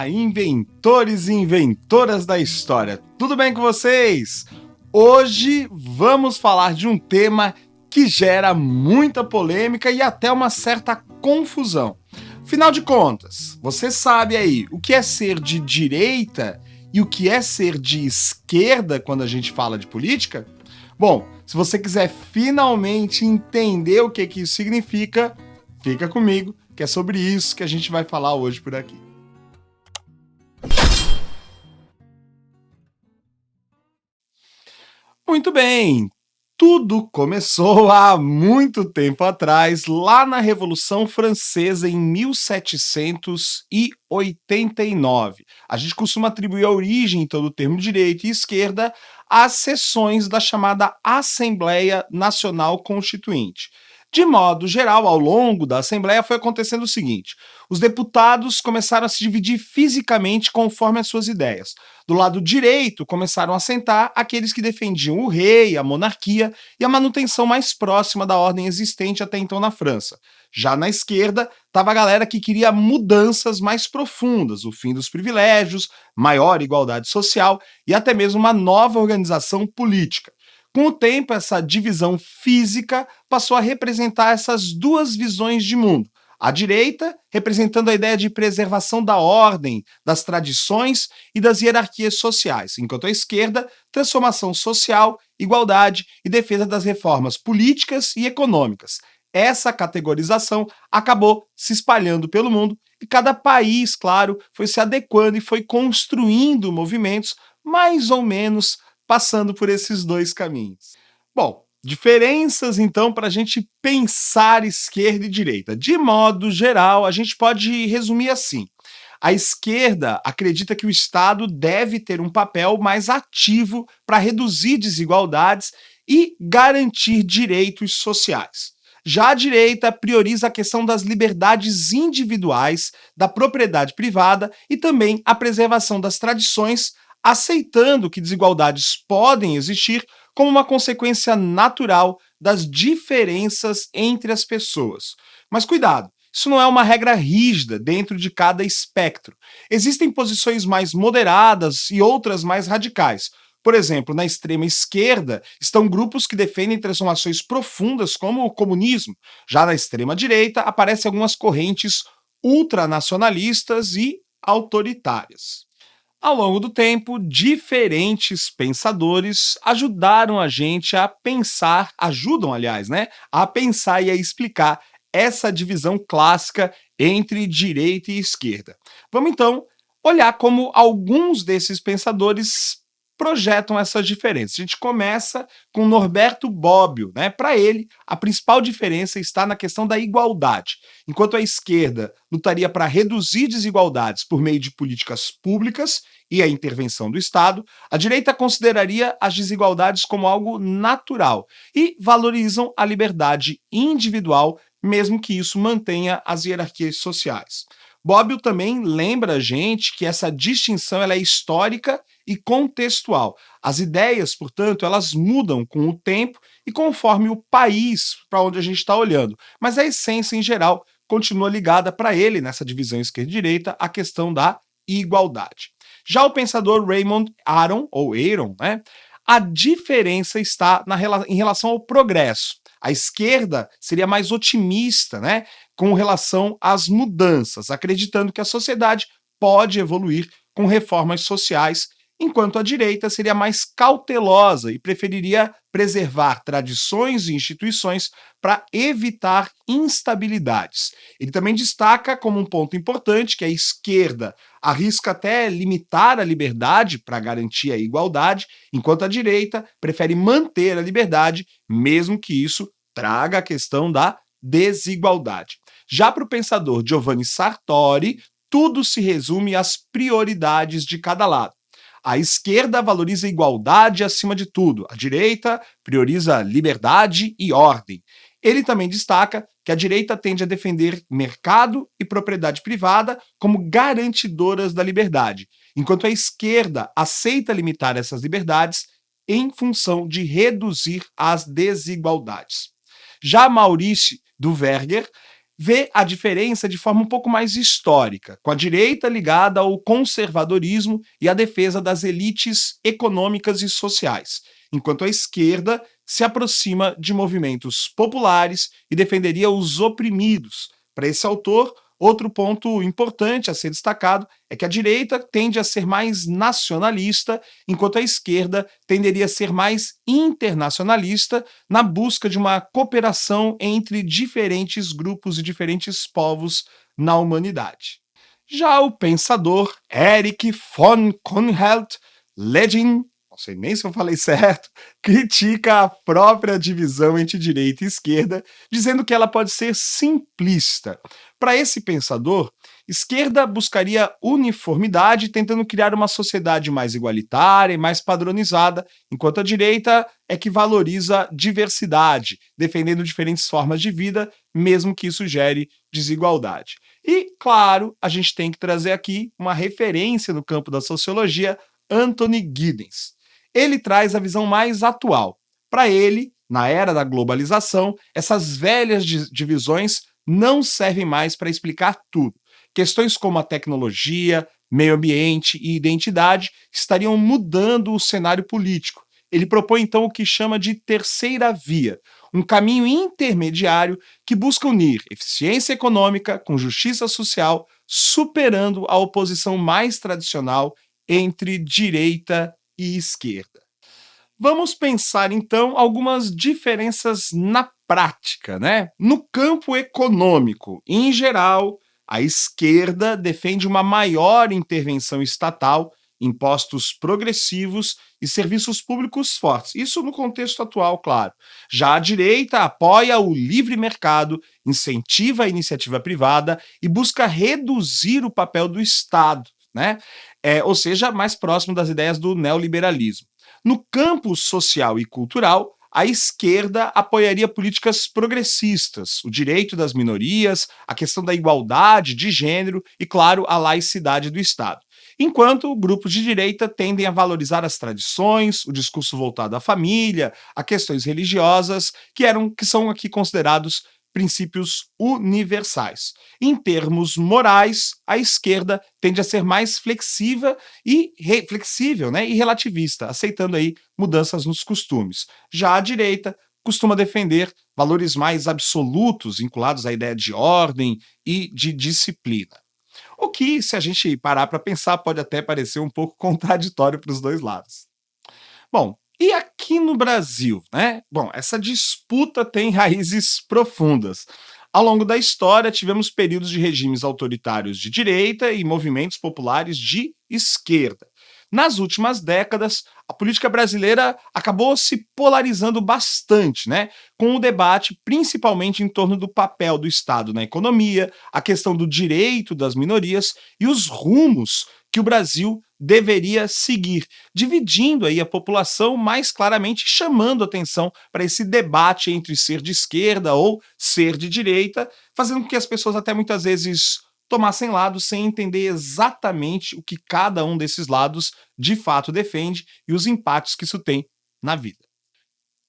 Olá, inventores e inventoras da história, tudo bem com vocês? Hoje vamos falar de um tema que gera muita polêmica e até uma certa confusão. Afinal de contas, você sabe aí o que é ser de direita e o que é ser de esquerda quando a gente fala de política? Bom, se você quiser finalmente entender o que isso significa, fica comigo, que é sobre isso que a gente vai falar hoje por aqui. Muito bem, tudo começou há muito tempo atrás, lá na Revolução Francesa em 1789. A gente costuma atribuir a origem, então, do termo direita e esquerda às sessões da chamada Assembleia Nacional Constituinte. De modo geral, ao longo da Assembleia foi acontecendo o seguinte: os deputados começaram a se dividir fisicamente conforme as suas ideias. Do lado direito, começaram a sentar aqueles que defendiam o rei, a monarquia e a manutenção mais próxima da ordem existente até então na França. Já na esquerda, estava a galera que queria mudanças mais profundas, o fim dos privilégios, maior igualdade social e até mesmo uma nova organização política. Com o tempo, essa divisão física passou a representar essas duas visões de mundo. A direita, representando a ideia de preservação da ordem, das tradições e das hierarquias sociais, enquanto a esquerda, transformação social, igualdade e defesa das reformas políticas e econômicas. Essa categorização acabou se espalhando pelo mundo e cada país, claro, foi se adequando e foi construindo movimentos mais ou menos passando por esses dois caminhos. Bom, diferenças então para a gente pensar esquerda e direita. De modo geral, a gente pode resumir assim: a esquerda acredita que o Estado deve ter um papel mais ativo para reduzir desigualdades e garantir direitos sociais. Já a direita prioriza a questão das liberdades individuais, da propriedade privada e também a preservação das tradições, aceitando que desigualdades podem existir como uma consequência natural das diferenças entre as pessoas. Mas cuidado, isso não é uma regra rígida dentro de cada espectro. Existem posições mais moderadas e outras mais radicais. Por exemplo, na extrema esquerda estão grupos que defendem transformações profundas como o comunismo. Já na extrema direita aparecem algumas correntes ultranacionalistas e autoritárias. Ao longo do tempo, diferentes pensadores ajudaram a gente a pensar, ajudam, aliás, né, a pensar e a explicar essa divisão clássica entre direita e esquerda. Vamos então olhar como alguns desses pensadores projetam essas diferenças. A gente começa com Norberto Bobbio, né? Para ele, a principal diferença está na questão da igualdade. Enquanto a esquerda lutaria para reduzir desigualdades por meio de políticas públicas e a intervenção do Estado, a direita consideraria as desigualdades como algo natural e valorizam a liberdade individual, mesmo que isso mantenha as hierarquias sociais. Bobbio também lembra a gente que essa distinção ela é histórica e contextual. As ideias, portanto, elas mudam com o tempo e conforme o país para onde a gente está olhando, mas a essência, em geral, continua ligada para ele, nessa divisão esquerda-direita, a questão da igualdade. Já o pensador Raymond Aron, ou Aron, né, a diferença está em relação ao progresso. A esquerda seria mais otimista, né, com relação às mudanças, acreditando que a sociedade pode evoluir com reformas sociais, enquanto a direita seria mais cautelosa e preferiria preservar tradições e instituições para evitar instabilidades. Ele também destaca como um ponto importante que a esquerda arrisca até limitar a liberdade para garantir a igualdade, enquanto a direita prefere manter a liberdade, mesmo que isso traga a questão da desigualdade. Já para o pensador Giovanni Sartori, tudo se resume às prioridades de cada lado. A esquerda valoriza a igualdade acima de tudo, a direita prioriza liberdade e ordem. Ele também destaca que a direita tende a defender mercado e propriedade privada como garantidoras da liberdade, enquanto a esquerda aceita limitar essas liberdades em função de reduzir as desigualdades. Já Maurice Duverger vê a diferença de forma um pouco mais histórica, com a direita ligada ao conservadorismo e à defesa das elites econômicas e sociais, enquanto a esquerda se aproxima de movimentos populares e defenderia os oprimidos. Para esse autor, outro ponto importante a ser destacado é que a direita tende a ser mais nacionalista, enquanto a esquerda tenderia a ser mais internacionalista na busca de uma cooperação entre diferentes grupos e diferentes povos na humanidade. Já o pensador Erich von Koheldt-Leggin, não sei nem se eu falei certo, critica a própria divisão entre direita e esquerda, dizendo que ela pode ser simplista. Para esse pensador, esquerda buscaria uniformidade, tentando criar uma sociedade mais igualitária e mais padronizada, enquanto a direita é que valoriza diversidade, defendendo diferentes formas de vida, mesmo que isso gere desigualdade. E, claro, a gente tem que trazer aqui uma referência no campo da sociologia, Anthony Giddens. Ele traz a visão mais atual. Para ele, na era da globalização, essas velhas divisões não servem mais para explicar tudo. Questões como a tecnologia, meio ambiente e identidade estariam mudando o cenário político. Ele propõe então o que chama de terceira via, um caminho intermediário que busca unir eficiência econômica com justiça social, superando a oposição mais tradicional entre direita e esquerda. Vamos pensar então algumas diferenças na prática, né? No campo econômico, em geral, a esquerda defende uma maior intervenção estatal, impostos progressivos e serviços públicos fortes. Isso no contexto atual, claro. Já a direita apoia o livre mercado, incentiva a iniciativa privada e busca reduzir o papel do Estado, né? Ou seja, mais próximo das ideias do neoliberalismo. No campo social e cultural, a esquerda apoiaria políticas progressistas, o direito das minorias, a questão da igualdade de gênero e, claro, a laicidade do Estado. Enquanto grupos de direita tendem a valorizar as tradições, o discurso voltado à família, a questões religiosas, que são aqui considerados princípios universais. Em termos morais, a esquerda tende a ser mais flexível, né, e relativista, aceitando aí mudanças nos costumes. Já a direita costuma defender valores mais absolutos, vinculados à ideia de ordem e de disciplina. O que, se a gente parar para pensar, pode até parecer um pouco contraditório para os dois lados. Bom, e aqui no Brasil, né? Bom, essa disputa tem raízes profundas. Ao longo da história, tivemos períodos de regimes autoritários de direita e movimentos populares de esquerda. Nas últimas décadas, a política brasileira acabou se polarizando bastante, né? Com o debate principalmente em torno do papel do Estado na economia, a questão do direito das minorias e os rumos que o Brasil deveria seguir, dividindo aí a população, mais claramente chamando atenção para esse debate entre ser de esquerda ou ser de direita, fazendo com que as pessoas até muitas vezes tomassem lado sem entender exatamente o que cada um desses lados de fato defende e os impactos que isso tem na vida.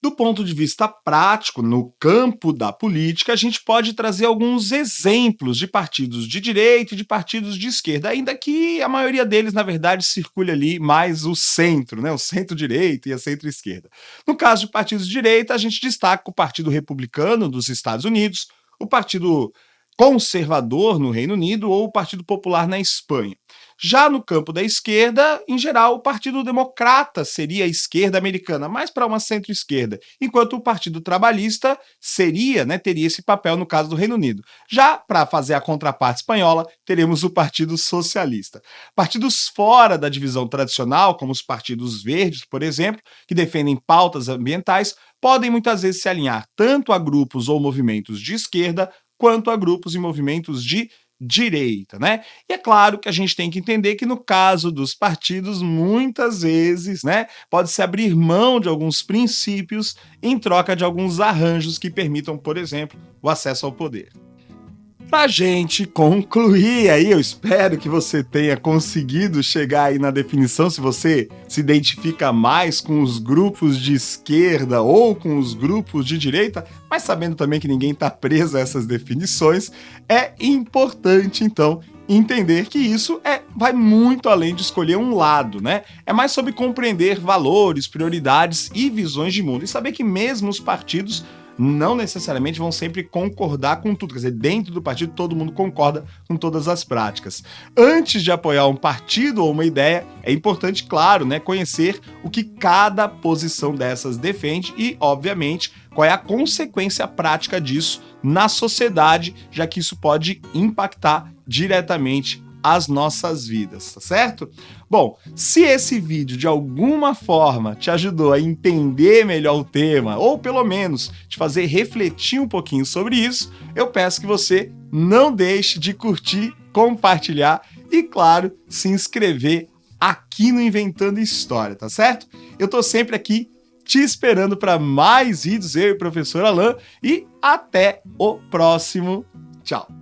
Do ponto de vista prático, no campo da política, a gente pode trazer alguns exemplos de partidos de direita e de partidos de esquerda, ainda que a maioria deles, na verdade, circule ali mais o centro, né? O centro-direita e a centro-esquerda. No caso de partidos de direita, a gente destaca o Partido Republicano dos Estados Unidos, o Partido Conservador no Reino Unido ou o Partido Popular na Espanha. Já no campo da esquerda, em geral, o Partido Democrata seria a esquerda americana, mais para uma centro-esquerda, enquanto o Partido Trabalhista seria, né, teria esse papel no caso do Reino Unido. Já para fazer a contraparte espanhola, teremos o Partido Socialista. Partidos fora da divisão tradicional, como os partidos verdes, por exemplo, que defendem pautas ambientais, podem muitas vezes se alinhar tanto a grupos ou movimentos de esquerda, quanto a grupos e movimentos de direita, né? E é claro que a gente tem que entender que no caso dos partidos, muitas vezes, né, pode-se abrir mão de alguns princípios em troca de alguns arranjos que permitam, por exemplo, o acesso ao poder. Pra gente concluir aí, eu espero que você tenha conseguido chegar aí na definição, se você se identifica mais com os grupos de esquerda ou com os grupos de direita, mas sabendo também que ninguém está preso a essas definições, é importante então entender que isso vai muito além de escolher um lado, né? É mais sobre compreender valores, prioridades e visões de mundo e saber que mesmo os partidos não necessariamente vão sempre concordar com tudo. Quer dizer, dentro do partido todo mundo concorda com todas as práticas. Antes de apoiar um partido ou uma ideia, é importante, claro, né, conhecer o que cada posição dessas defende e, obviamente, qual é a consequência prática disso na sociedade, já que isso pode impactar diretamente as nossas vidas, tá certo? Bom, se esse vídeo de alguma forma te ajudou a entender melhor o tema, ou pelo menos te fazer refletir um pouquinho sobre isso, eu peço que você não deixe de curtir, compartilhar e, claro, se inscrever aqui no Inventando História, tá certo? Eu tô sempre aqui te esperando para mais vídeos, eu e o professor Alan, e até o próximo. Tchau!